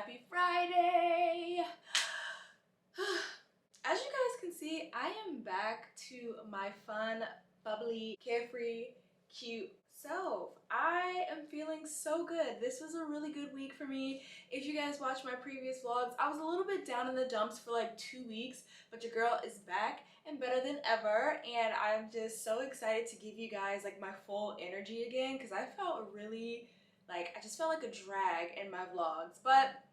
Happy Friday! As you guys can see, I am back to my fun, bubbly, carefree, cute self. I am feeling so good. This was a really good week for me. If you guys watched my previous vlogs, I was a little bit down in the dumps for like 2 weeks, but your girl is back and better than ever, and I'm just so excited to give you guys like my full energy again, because I felt really I just felt like a drag in my vlogs, but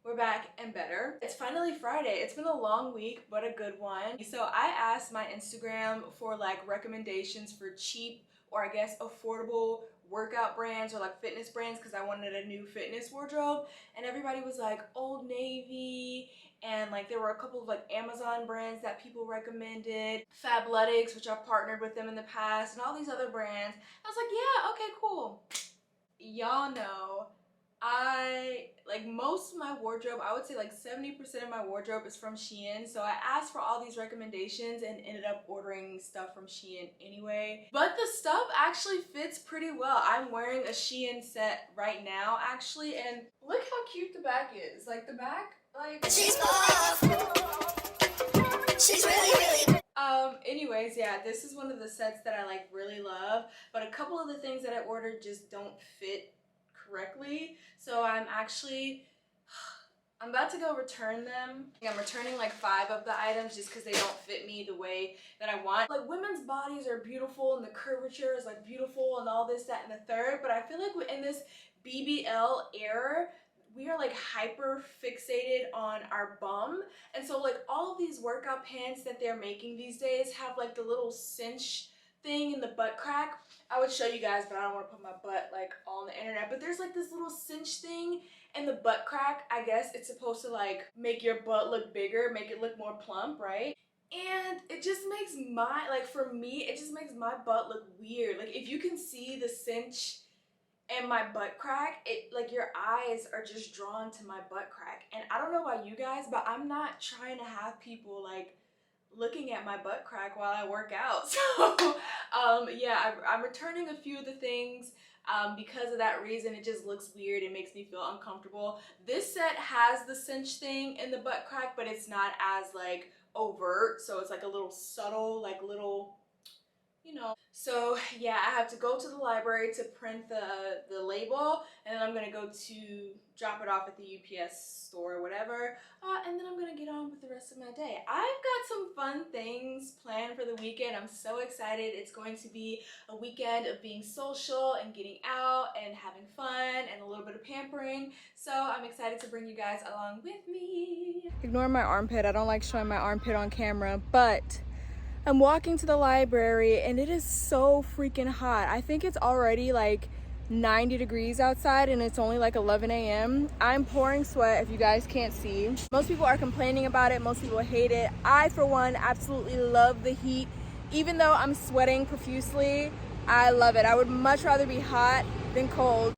we're back and better. It's finally Friday. It's been a long week, but a good one. So I asked my Instagram for like recommendations for cheap, or I guess affordable workout brands or like fitness brands, because I wanted a new fitness wardrobe, and everybody was like Old Navy, and like there were a couple of like Amazon brands that people recommended, Fabletics, which I've partnered with them in the past, and all these other brands. I was like, yeah, okay, cool. Y'all know most of my wardrobe, I would say like 70% of my wardrobe is from Shein. So I asked for all these recommendations and ended up ordering stuff from Shein anyway. But the stuff actually fits pretty well. I'm wearing a Shein set right now actually, and look how cute the back is. Like the back, like she's really anyways, yeah, this is one of the sets that I like really love, but a couple of the things that I ordered just don't fit correctly. So I'm about to go return them. I'm returning like 5 of the items just because they don't fit me the way that I want. Like, women's bodies are beautiful and the curvature is like beautiful and all this, that, and the third, but I feel like we're in this BBL era, we are like hyper fixated on our bum, and so like all of these workout pants that they're making these days have like the little cinch thing in the butt crack. I would show you guys, but I don't want to put my butt like all on the internet, but there's like this little cinch thing in the butt crack. I guess it's supposed to like make your butt look bigger, make it look more plump, right? And it just makes for me, it just makes my butt look weird. Like if you can see the cinch and my butt crack, it like your eyes are just drawn to my butt crack. And I don't know about you guys, but I'm not trying to have people like looking at my butt crack while I work out. So yeah, I'm returning a few of the things because of that reason. It just looks weird. It makes me feel uncomfortable. This set has the cinch thing in the butt crack, but it's not as like overt, so it's like a little subtle, like little, you know. So yeah, I have to go to the library to print the label, and then I'm gonna go to drop it off at the UPS store or whatever, and then I'm gonna get on with the rest of my day. I've got some fun things planned for the weekend. I'm so excited. It's going to be a weekend of being social and getting out and having fun and a little bit of pampering, so I'm excited to bring you guys along with me. Ignore my armpit. I don't like showing my armpit on camera, but I'm walking to the library and it is so freaking hot. I think it's already like 90 degrees outside and it's only like 11 a.m. I'm pouring sweat if you guys can't see. Most people are complaining about it. Most people hate it. I, for one, absolutely love the heat. Even though I'm sweating profusely, I love it. I would much rather be hot than cold.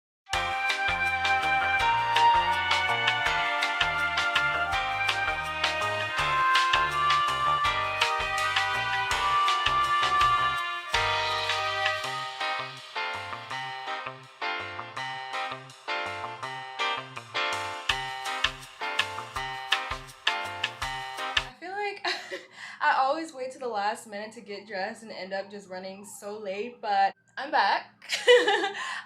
I always wait to the last minute to get dressed and end up just running so late, but I'm back.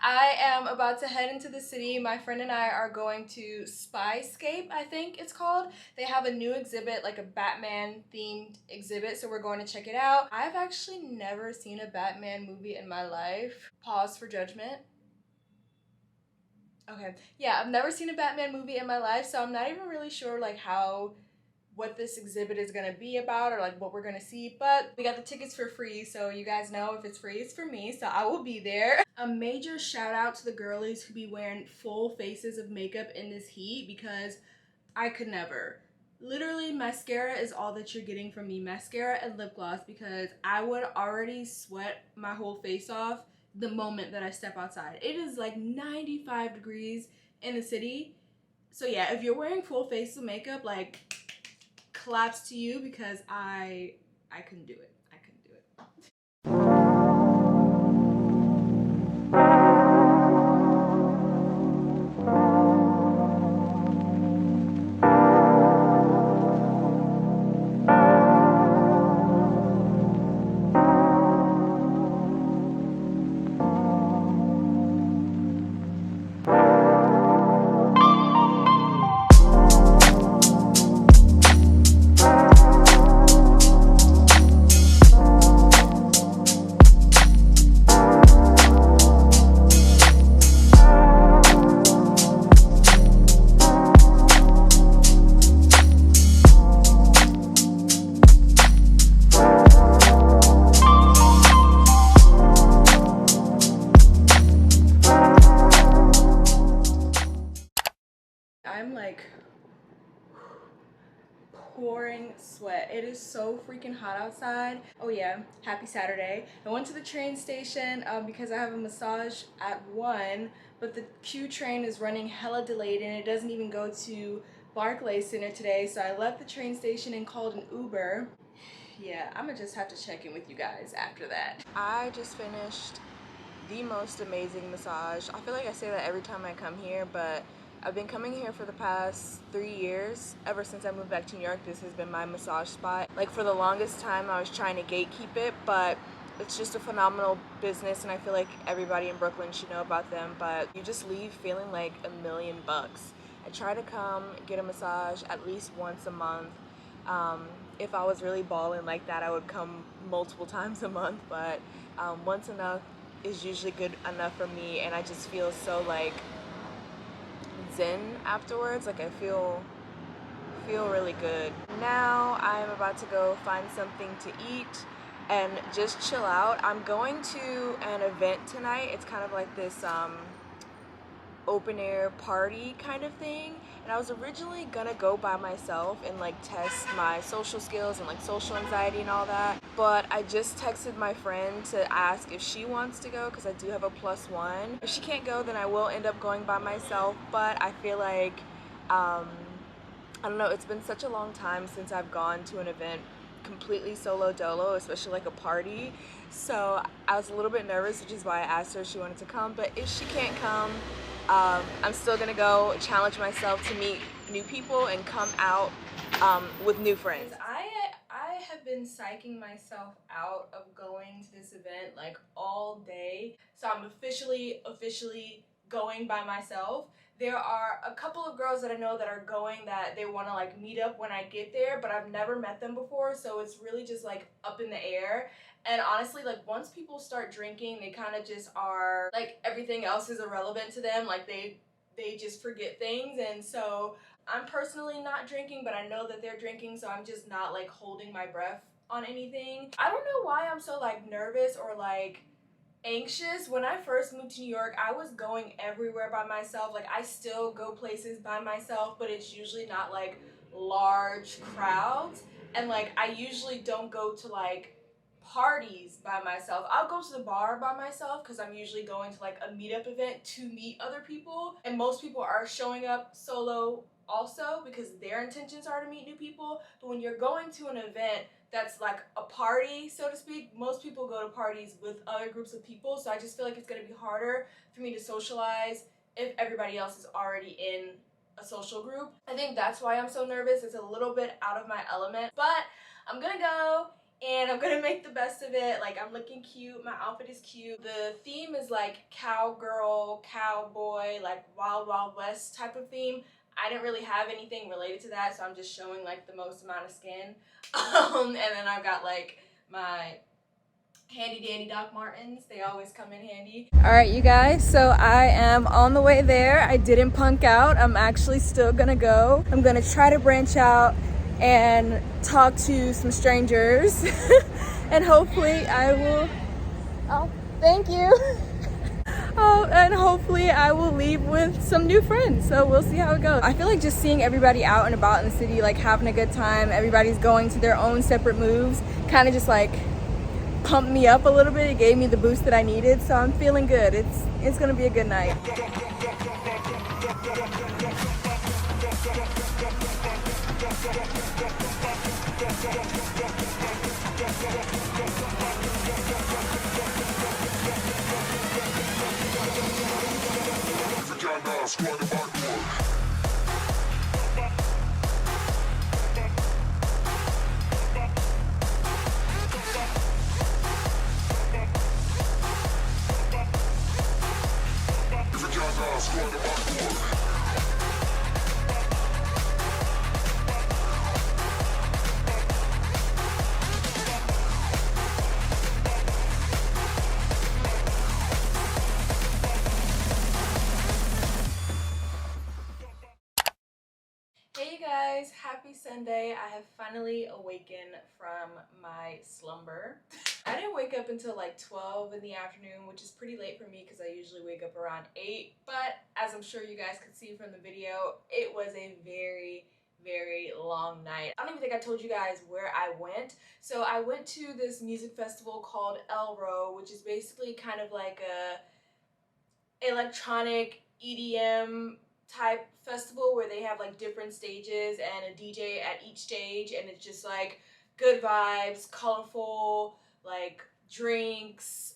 I am about to head into the city. My friend and I are going to Spyscape, I think it's called. They have a new exhibit, like a Batman themed exhibit, so we're going to check it out. I've actually never seen a Batman movie in my life. Pause for judgment. Okay, yeah, I've never seen a Batman movie in my life, so I'm not even really sure like what this exhibit is gonna be about or like what we're gonna see, but we got the tickets for free, so you guys know if it's free, it's for me, so I will be there. A major shout out to the girlies who be wearing full faces of makeup in this heat, because I could never. Literally, mascara is all that you're getting from me, mascara and lip gloss, because I would already sweat my whole face off the moment that I step outside. It is like 95 degrees in the city, so yeah, if you're wearing full face of makeup, like, claps to you, because I couldn't do it. I couldn't do it. like pouring sweat. It is so freaking hot outside. Oh yeah, happy Saturday. I went to the train station because I have a massage at 1, but the Q train is running hella delayed and it doesn't even go to Barclays Center today, so I left the train station and called an Uber. Yeah, I'm gonna just have to check in with you guys after that. I just finished the most amazing massage. I feel like I say that every time I come here, but I've been coming here for the past 3 years. Ever since I moved back to New York, this has been my massage spot. Like for the longest time, I was trying to gatekeep it, but it's just a phenomenal business and I feel like everybody in Brooklyn should know about them, but you just leave feeling like $1,000,000 bucks. I try to come get a massage at least once a month. If I was really balling like that, I would come multiple times a month, but once enough is usually good enough for me, and I just feel so like zen afterwards. Like I feel really good. Now I'm about to go find something to eat and just chill out. I'm going to an event tonight. It's kind of like this open air party kind of thing, and I was originally gonna go by myself and like test my social skills and like social anxiety and all that, but I just texted my friend to ask if she wants to go because I do have a +1. If she can't go, then I will end up going by myself, but I feel like I don't know, it's been such a long time since I've gone to an event completely solo dolo, especially like a party, so I was a little bit nervous, which is why I asked her if she wanted to come. But if she can't come, I'm still gonna go challenge myself to meet new people and come out with new friends. I have been psyching myself out of going to this event like all day, so I'm officially going by myself. There are a couple of girls that I know that are going that they want to like meet up when I get there, but I've never met them before, so it's really just like up in the air. And honestly, like once people start drinking, they kind of just are like everything else is irrelevant to them. Like they just forget things. And so I'm personally not drinking, but I know that they're drinking, so I'm just not like holding my breath on anything. I don't know why I'm so like nervous or like anxious. When I first moved to New York, I was going everywhere by myself. Like I still go places by myself, but it's usually not like large crowds. And like I usually don't go to like parties by myself. I'll go to the bar by myself because I'm usually going to like a meetup event to meet other people, and most people are showing up solo also because their intentions are to meet new people. But when you're going to an event that's like a party, so to speak, most people go to parties with other groups of people, so I just feel like it's going to be harder for me to socialize if everybody else is already in a social group. I think that's why I'm so nervous. It's a little bit out of my element, but I'm gonna go and I'm gonna make the best of it. Like I'm looking cute, my outfit is cute. The theme is like cowgirl, cowboy, like Wild Wild West type of theme. I didn't really have anything related to that, so I'm just showing like the most amount of skin. And then I've got like my handy dandy Doc Martens. They always come in handy. All right, you guys, so I am on the way there. I didn't punk out. I'm actually still gonna go. I'm gonna try to branch out and talk to some strangers and hopefully I will, oh, thank you. Oh, and hopefully I will leave with some new friends, so we'll see how it goes. I feel like just seeing everybody out and about in the city, like having a good time, everybody's going to their own separate moves, kind of just like pumped me up a little bit. It gave me the boost that I needed, so I'm feeling good. It's gonna be a good night. Hey you guys, happy Sunday. I have finally awakened from my slumber. I didn't wake up until like 12 in the afternoon, which is pretty late for me because I usually wake up around 8. But as I'm sure you guys could see from the video, it was a very long night. I don't even think I told you guys where I went. So I went to this music festival called Elrow, which is basically kind of like a electronic EDM type festival where they have like different stages and a DJ at each stage, and it's just like good vibes, colorful, like drinks,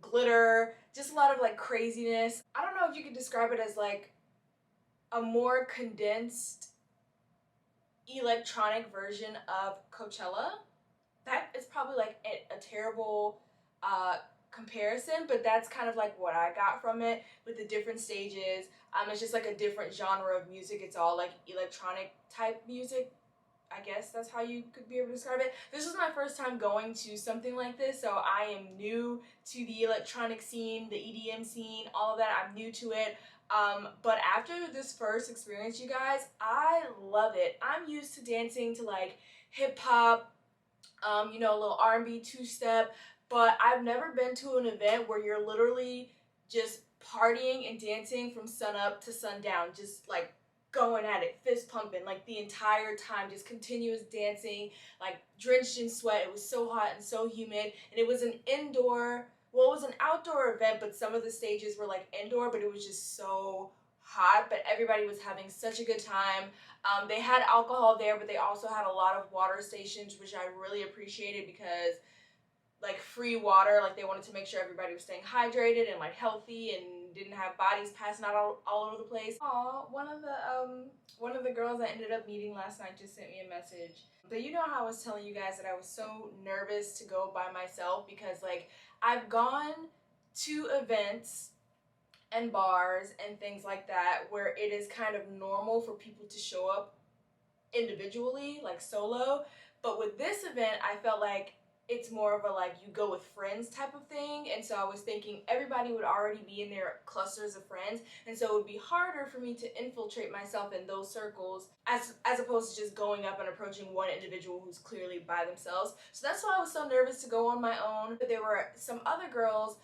glitter, just a lot of like craziness. I don't know if you could describe it as like a more condensed electronic version of Coachella. That is probably like a terrible comparison, but that's kind of like what I got from it with the different stages. It's just like a different genre of music. It's all like electronic type music. I guess that's how you could be able to describe it. This was my first time going to something like this, so I am new to the electronic scene, the EDM scene, all of that. I'm new to it. But after this first experience, you guys, I love it. I'm used to dancing to like hip hop, you know, a little R&B, two-step, but I've never been to an event where you're literally just partying and dancing from sun up to sundown, just like going at it, fist pumping, like the entire time, just continuous dancing, like drenched in sweat. It was so hot and so humid, and it was an indoor, well, it was an outdoor event, but some of the stages were like indoor, but it was just so hot, but everybody was having such a good time. They had alcohol there, but they also had a lot of water stations, which I really appreciated because like free water, like they wanted to make sure everybody was staying hydrated and like healthy and didn't have bodies passing out all over the place. Aw, one of the girls I ended up meeting last night just sent me a message. But you know how I was telling you guys that I was so nervous to go by myself because like I've gone to events and bars and things like that where it is kind of normal for people to show up individually, like solo. But with this event, I felt like it's more of a like you go with friends type of thing, and so I was thinking everybody would already be in their clusters of friends, and so it would be harder for me to infiltrate myself in those circles as opposed to just going up and approaching one individual who's clearly by themselves. So that's why I was so nervous to go on my own. But there were some other girls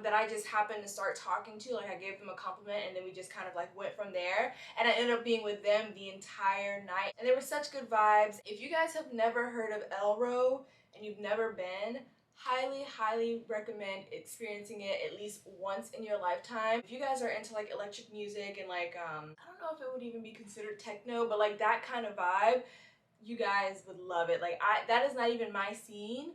that I just happened to start talking to, like I gave them a compliment and then we just kind of like went from there, and I ended up being with them the entire night, and they were such good vibes. If you guys have never heard of Elrow and you've never been, highly recommend experiencing it at least once in your lifetime. If you guys are into like electric music and like I don't know if it would even be considered techno, but like that kind of vibe, you guys would love it. Like that is not even my scene,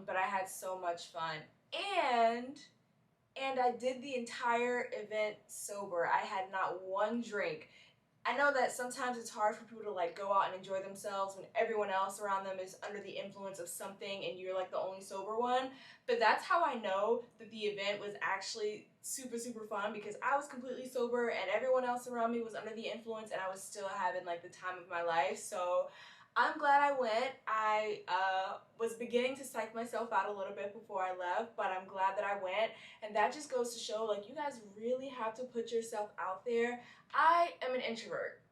but I had so much fun. And I did the entire event sober. I had not one drink. I know that sometimes it's hard for people to like go out and enjoy themselves when everyone else around them is under the influence of something and you're like the only sober one, but that's how I know that the event was actually super fun, because I was completely sober and everyone else around me was under the influence and I was still having like the time of my life. So I'm glad I went. I was beginning to psych myself out a little bit before I left, but I'm glad that I went, and that just goes to show like you guys really have to put yourself out there. I am an introvert.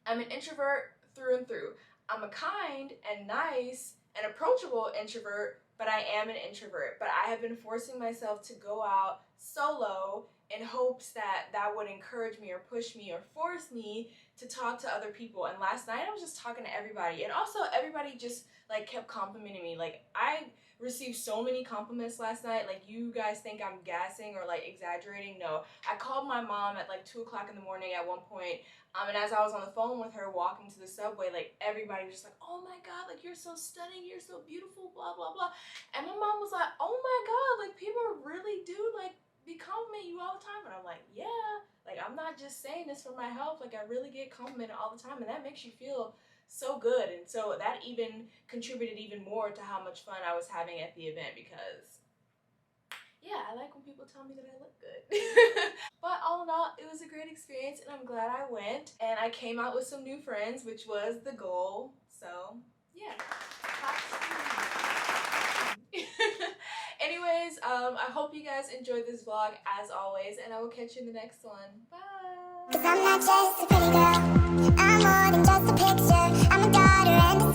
I'm an introvert through and through. I'm a kind and nice and approachable introvert, but I am an introvert. But I have been forcing myself to go out solo in hopes that that would encourage me or push me or force me to talk to other people. And last night I was just talking to everybody, and also everybody just like kept complimenting me. Like I received so many compliments last night. Like you guys think I'm gassing or like exaggerating. No, I called my mom at like 2 o'clock in the morning at one point, and as I was on the phone with her walking to the subway, like everybody was just like, oh my god, like you're so stunning, you're so beautiful, blah blah blah. And my mom was like, oh my god, like people really do like be complimenting you all the time. And I'm like, yeah, like I'm not just saying this for my health, like I really get complimented all the time, and that makes you feel so good. And so that even contributed even more to how much fun I was having at the event, because yeah, I like when people tell me that I look good. But all in all, it was a great experience and I'm glad I went, and I came out with some new friends, which was the goal. So yeah. Anyways, I hope you guys enjoyed this vlog as always, and I will catch you in the next one. Bye! 'Cause I'm not just a pretty girl, I'm more than just a picture. I'm a daughter and a